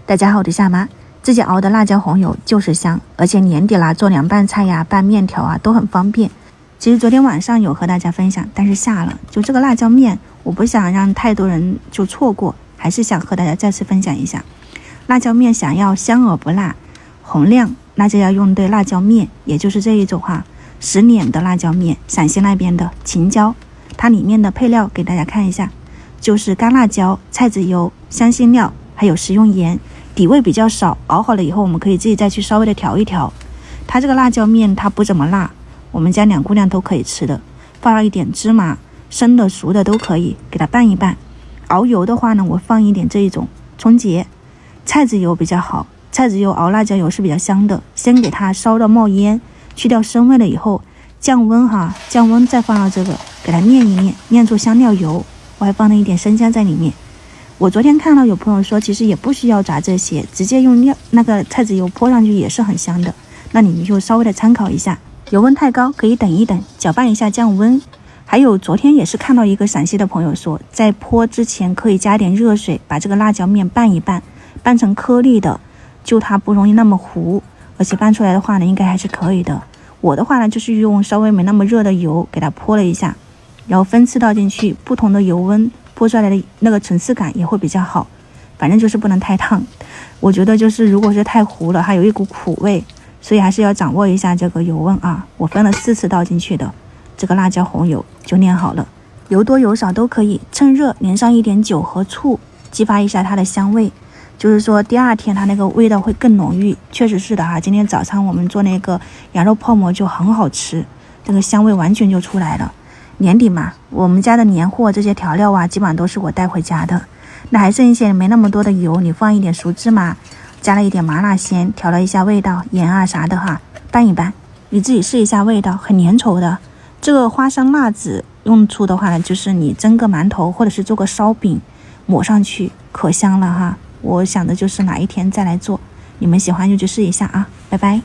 大家好，我是夏妈。自己熬的辣椒红油就是香，而且年底啦，做凉拌菜呀、拌面条啊都很方便。其实昨天晚上有和大家分享，但是下了，就这个辣椒面，我不想让太多人就错过，还是想和大家再次分享一下。辣椒面想要香而不辣、红亮，那就要用对辣椒面，也就是这一种10年的辣椒面，陕西那边的秦椒。它里面的配料给大家看一下，就是干辣椒、菜籽油、香辛料，还有食用盐，底味比较少，熬好了以后我们可以自己再去稍微的调一调。它这个辣椒面它不怎么辣，我们家2姑娘都可以吃的，放了一点芝麻，生的熟的都可以，给它拌一拌。熬油的话呢，我放一点这一种葱节，菜籽油比较好，菜籽油熬辣椒油是比较香的，先给它烧到冒烟，去掉生味了以后，降温降温再放到这个，给它念一念，念出香料油。我还放了一点生姜在里面。我昨天看到有朋友说，其实也不需要炸这些，直接用那个菜籽油泼上去也是很香的。那你们就稍微的参考一下，油温太高可以等一等，搅拌一下降温。还有昨天也是看到一个陕西的朋友说，在泼之前可以加点热水，把这个辣椒面拌一拌，拌成颗粒的，就它不容易那么糊，而且拌出来的话呢，应该还是可以的。我的话呢，就是用稍微没那么热的油给它泼了一下，然后分次倒进去，不同的油温泼出来的那个层次感也会比较好。反正就是不能太烫，我觉得就是如果是太糊了，还有一股苦味，所以还是要掌握一下这个油温我分了4次倒进去的这个辣椒红油就炼好了，油多油少都可以，趁热淋上一点酒和醋，激发一下它的香味，就是说第2天它那个味道会更浓郁。确实是的今天早上我们做那个羊肉泡馍就很好吃，这个香味完全就出来了。年底嘛，我们家的年货这些调料基本上都是我带回家的。那还剩一些没那么多的油，你放一点熟芝麻，加了一点麻辣鲜，调了一下味道，盐啥的拌一拌，你自己试一下味道，很粘稠的。这个花生辣子用处的话呢，就是你蒸个馒头或者是做个烧饼，抹上去可香了我想的就是哪一天再来做，你们喜欢就去试一下拜拜。